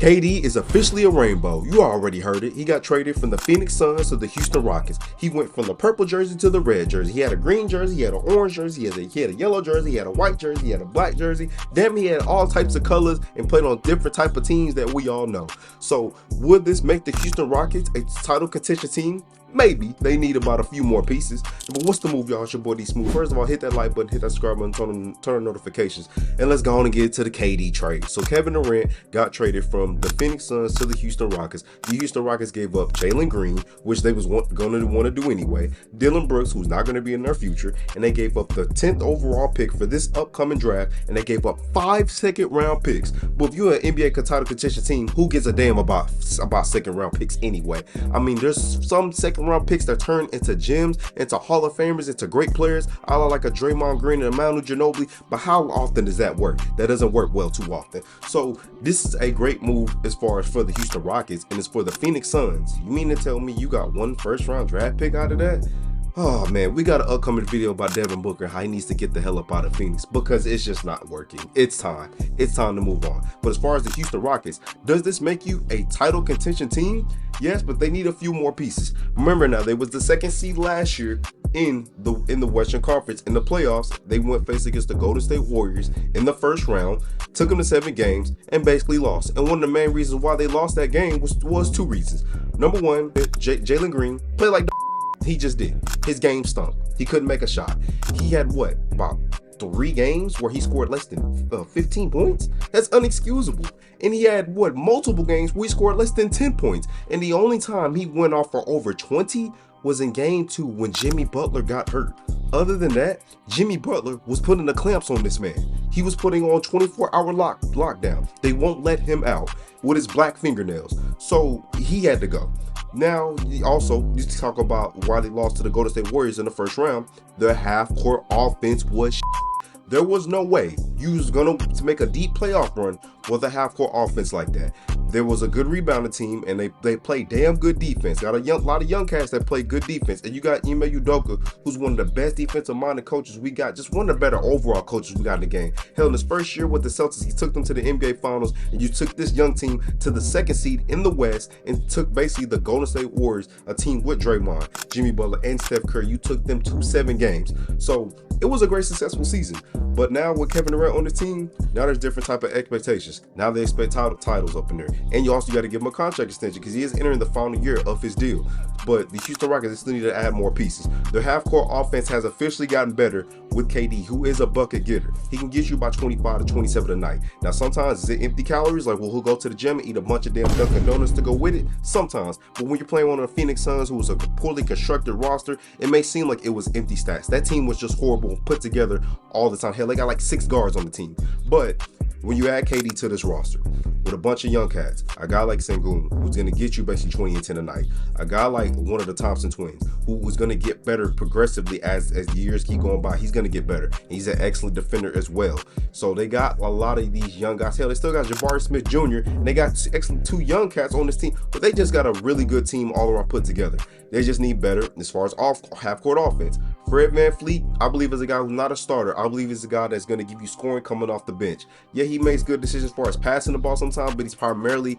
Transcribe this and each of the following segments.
KD is officially a rainbow. You already heard it. He got traded from the Phoenix Suns to the Houston Rockets. He went from the purple jersey to the red jersey. He had a green jersey, he had an orange jersey, he had a yellow jersey, he had a white jersey, he had a black jersey. Damn, he had all types of colors and played on different type of teams that we all know. So would this make the Houston Rockets a title contention team? Maybe. They need about a few more pieces. But what's the move, y'all? It's your boy D Smooth. First of all, hit that like button, hit that subscribe button, turn on notifications. And let's go on and get to the KD trade. So Kevin Durant got traded from the Phoenix Suns to the Houston Rockets. The Houston Rockets gave up Jalen Green, which they was going to want to do anyway, Dylan Brooks, who's not going to be in their future, and they gave up the 10th overall pick for this upcoming draft, and they gave up 5 second-round picks. But if you're an NBA title contention team, who gives a damn about second-round picks anyway? I mean, there's some second-round picks that turn into gems, into Hall of Famers, into great players, a la like a Draymond Green and a Manu Ginobili. But how often does that work? That doesn't work well too often. So this is a great move as far as for the Houston Rockets, and it's for the Phoenix Suns. You mean to tell me you got 1 first-round draft pick out of that? Oh man, we got an upcoming video about Devin Booker, how he needs to get the hell up out of Phoenix because it's just not working. It's time to move on. But as far as the Houston Rockets, does this make you a title contention team? Yes, but they need a few more pieces. Remember now, they was the 2nd seed last year in the Western Conference. In the playoffs, they went face against the Golden State Warriors in the first round, took them to 7 games, and basically lost. And one of the main reasons why they lost that game was 2 reasons. Number one, Jalen Green played like he just did. His game stunk. He couldn't make a shot. He had about 3 games where he scored less than 15 points? That's unexcusable. And he had multiple games where he scored less than 10 points. And the only time he went off for over 20 was in game 2 when Jimmy Butler got hurt. Other than that, Jimmy Butler was putting the clamps on this man. He was putting on 24-hour lockdown. They won't let him out with his black fingernails. So he had to go. Now, also, you talk about why they lost to the Golden State Warriors in the first round. Their half-court offense was There was no way you was going to make a deep playoff run with a half-court offense like that. There was a good rebounding team, and they played damn good defense. Got a lot of young cats that play good defense. And you got Ime Udoka, who's one of the best defensive-minded coaches we got. Just one of the better overall coaches we got in the game. Hell, in his first year with the Celtics, he took them to the NBA Finals, and you took this young team to the 2nd seed in the West and took basically the Golden State Warriors, a team with Draymond, Jimmy Butler, and Steph Curry. You took them to 7 games. So it was a great, successful season. But now with Kevin Durant on the team, now there's different type of expectations. Now they expect titles up in there. And you also got to give him a contract extension because he is entering the final year of his deal. But the Houston Rockets still need to add more pieces. Their half-court offense has officially gotten better with KD, who is a bucket getter. He can get you about 25 to 27 a night. Now, sometimes is it empty calories? Like, well, he'll go to the gym and eat a bunch of damn Dunkin' Donuts to go with it? Sometimes. But when you're playing one of the Phoenix Suns, who was a poorly constructed roster, it may seem like it was empty stats. That team was just horrible, put together all the time. Hell, they got like 6 guards on the team. But when you add KD to this roster with a bunch of young cats, a guy like Sengun, who's going to get you basically 20 and 10 a night, a guy like one of the Thompson twins, who was going to get better progressively as the years keep going by. He's going to get better. And he's an excellent defender as well. So they got a lot of these young guys. Hell, they still got Jabari Smith Jr., and they got excellent 2 young cats on this team, but they just got a really good team all around put together. They just need better as far as half-court offense. Fred VanVleet, I believe, is a guy who's not a starter. I believe he's a guy that's going to give you scoring coming off the bench. Yeah, he makes good decisions as far as passing the ball sometimes, but he's primarily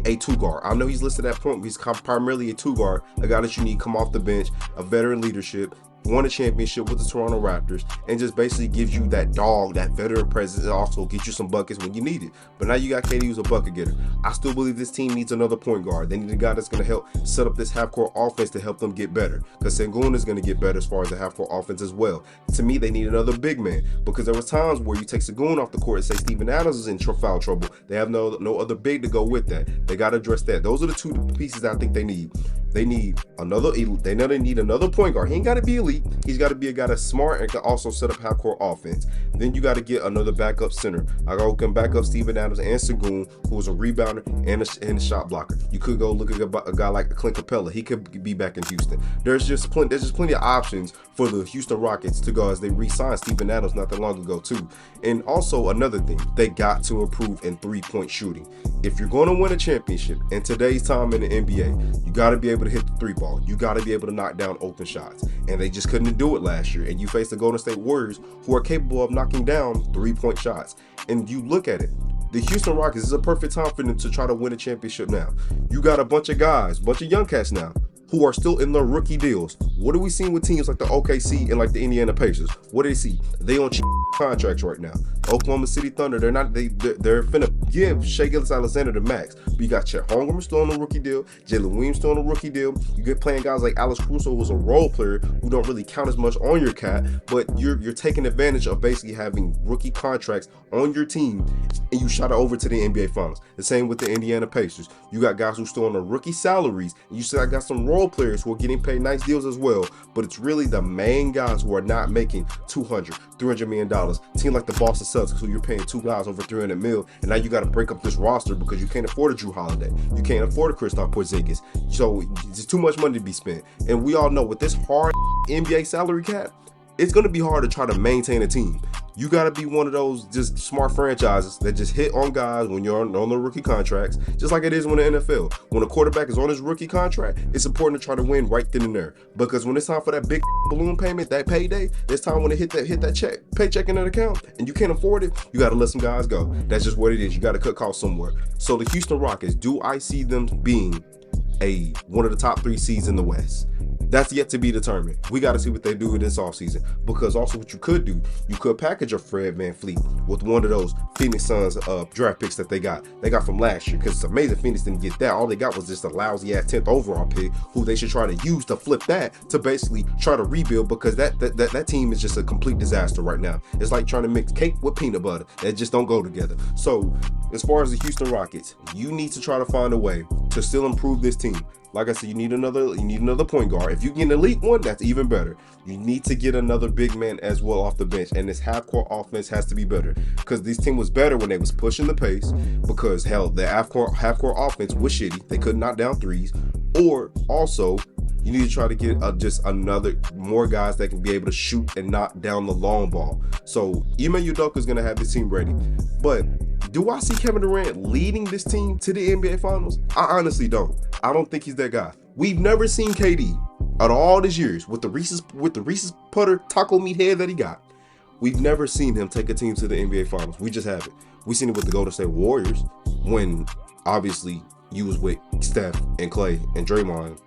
a 2 guard. I know he's listed at point, but he's primarily a 2 guard, a guy that you need come off the bench, a veteran leadership, won a championship with the Toronto Raptors, and just basically gives you that dog, that veteran presence, and also get you some buckets when you need it. But now you got KD, who's a bucket getter. I still believe this team needs another point guard. They need a guy that's going to help set up this half-court offense to help them get better, because Sengun is going to get better as far as the half-court offense as well. To me, they need another big man, because there was times where you take Sengun off the court and say Steven Adams is in foul trouble. They have no other big to go with that. They got to address that. Those are the 2 pieces I think they need. They need another elite. They know they need another point guard. He ain't got to be elite. He's got to be a guy that's smart and can also set up half-court offense. Then you got to get another backup center. I can back up Steven Adams and Sengun, who is a rebounder and a shot blocker. You could go look at a guy like Clint Capella. He could be back in Houston. There's just plenty of options for the Houston Rockets to go as they re-signed Steven Adams not that long ago too. And also another thing, they got to improve in 3-point shooting. If you're going to win a championship in today's time in the NBA, you got to be able to hit the 3 ball. You got to be able to knock down open shots. And they just couldn't do it last year. And you face the Golden State Warriors, who are capable of knocking down 3-point shots. And you look at it. The Houston Rockets is a perfect time for them to try to win a championship now. You got a bunch of guys, bunch of young cats now, who are still in their rookie deals. What are we seeing with teams like the OKC and like the Indiana Pacers? What do they see? They on cheap contracts right now. Oklahoma City Thunder, they're finna give Shai Gilgeous-Alexander the max. But you got Chet Holmgren still on a rookie deal, Jalen Williams still on a rookie deal. You get playing guys like Alex Caruso, who's a role player who don't really count as much on your cat, but you're taking advantage of basically having rookie contracts on your team, and you shot it over to the NBA Finals. The same with the Indiana Pacers. You got guys who still on the rookie salaries, and you still got some role players who are getting paid nice deals as well, but it's really the main guys who are not making $200, $300 million. Team like the Boston Celtics, who you're paying two guys over $300 million, and now you got to break up this roster because you can't afford a Drew Holiday, you can't afford a Kristaps Porzingis, so it's too much money to be spent. And we all know with this hard NBA salary cap, it's going to be hard to try to maintain a team. You got to be one of those just smart franchises that just hit on guys when you're on the rookie contracts, just like it is when the NFL. When a quarterback is on his rookie contract, it's important to try to win right then and there. Because when it's time for that big balloon payment, that payday, it's time when it hit that paycheck in that account, and you can't afford it, you got to let some guys go. That's just what it is. You got to cut costs somewhere. So the Houston Rockets, do I see them being one of the top 3 seeds in the West? That's yet to be determined. We got to see what they do this offseason. Because also what you could do, you could package a Fred VanVleet with one of those Phoenix Suns draft picks that they got from last year. Because it's amazing Phoenix didn't get that. All they got was just a lousy ass 10th overall pick, who they should try to use to flip that to basically try to rebuild, because that team is just a complete disaster right now. It's like trying to mix cake with peanut butter. That just don't go together. So as far as the Houston Rockets, you need to try to find a way to still improve this team. Like I said, you need another point guard. If you get an elite one, that's even better. You need to get another big man as well off the bench, and this half-court offense has to be better, because this team was better when they was pushing the pace, because hell, the half-court offense was shitty. They couldn't knock down threes. Or also, you need to try to get just more guys that can be able to shoot and knock down the long ball. So Ime Udoka is going to have this team ready. But do I see Kevin Durant leading this team to the NBA Finals? I honestly don't. I don't think he's that guy. We've never seen KD out of all these years with the Reese's putter taco meat head that he got. We've never seen him take a team to the NBA Finals. We just haven't. We've seen it with the Golden State Warriors, when obviously you was with Steph and Clay and Draymond,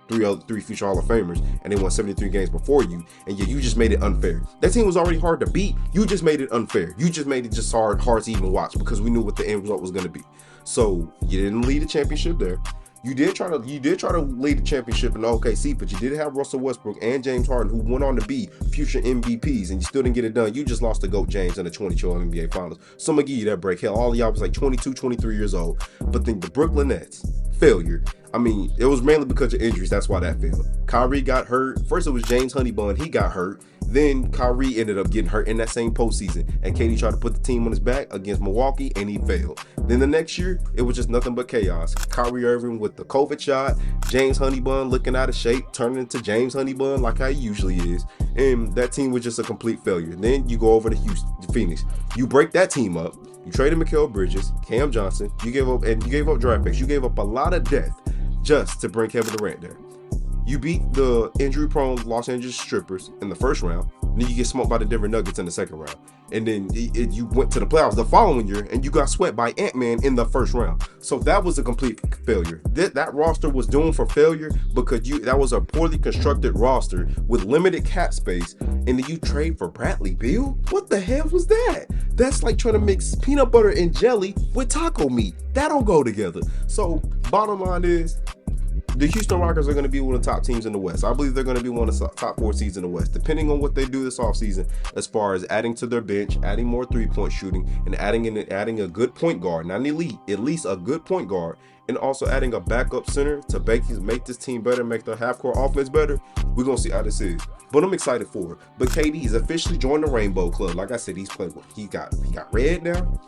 three future Hall of Famers, and they won 73 games before you, and yet you just made it unfair. That team was already hard to beat. You just made it unfair. You just made it just hard to even watch, because we knew what the end result was going to be. So you didn't lead a championship there. You did try to lead the championship in the OKC, but you did have Russell Westbrook and James Harden, who went on to be future MVPs, and you still didn't get it done. You just lost to GOAT James in the 2012 NBA Finals. So I'm going to give you that break. Hell, all of y'all was like 22, 23 years old. But then the Brooklyn Nets, failure. I mean, it was mainly because of injuries. That's why that failed. Kyrie got hurt. First, it was James Honeybun. He got hurt. Then Kyrie ended up getting hurt in that same postseason. And KD tried to put the team on his back against Milwaukee, and he failed. Then the next year, it was just nothing but chaos. Kyrie Irving with the COVID shot. James Honeybun looking out of shape, turning into James Honeybun like how he usually is. And that team was just a complete failure. Then you go over to Phoenix. You break that team up. You traded Mikal Bridges, Cam Johnson. You gave up draft picks. You gave up a lot of depth just to bring Kevin Durant there. You beat the injury-prone Los Angeles Strippers in the first round, and then you get smoked by the Denver Nuggets in the second round. And then you went to the playoffs the following year, and you got swept by Ant-Man in the first round. So that was a complete failure. That roster was doomed for failure, because that was a poorly constructed roster with limited cap space, and then you trade for Bradley Beal? What the hell was that? That's like trying to mix peanut butter and jelly with taco meat. That don't go together. So bottom line is, the Houston Rockets are going to be one of the top teams in the West. I believe they're going to be one of the top 4 seeds in the West, depending on what they do this offseason, as far as adding to their bench, adding more three-point shooting, and adding a good point guard, not an elite, at least a good point guard, and also adding a backup center to make this team better, make their half-court offense better. We're going to see how this is. But I'm excited for it. But KD has officially joined the Rainbow Club. Like I said, he's playing with. He got red now.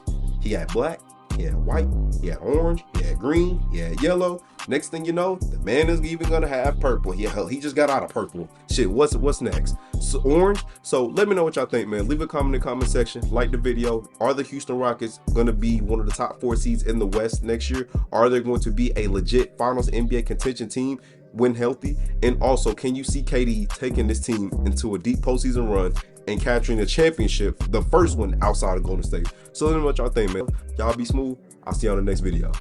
He had black. He had white, he had orange, he had green, he had yellow. Next thing you know, the man is even gonna have purple. He just got out of purple. Shit, what's next? So, orange. So let me know what y'all think, man. Leave a comment in the comment section. Like the video. Are the Houston Rockets gonna be one of the top 4 seeds in the West next year? Are they going to be a legit Finals NBA contention team when healthy? And also, can you see KD taking this team into a deep postseason run and capturing the championship, the first one outside of Golden State. So let me know what y'all think, man. Y'all be smooth. I'll see you on the next video.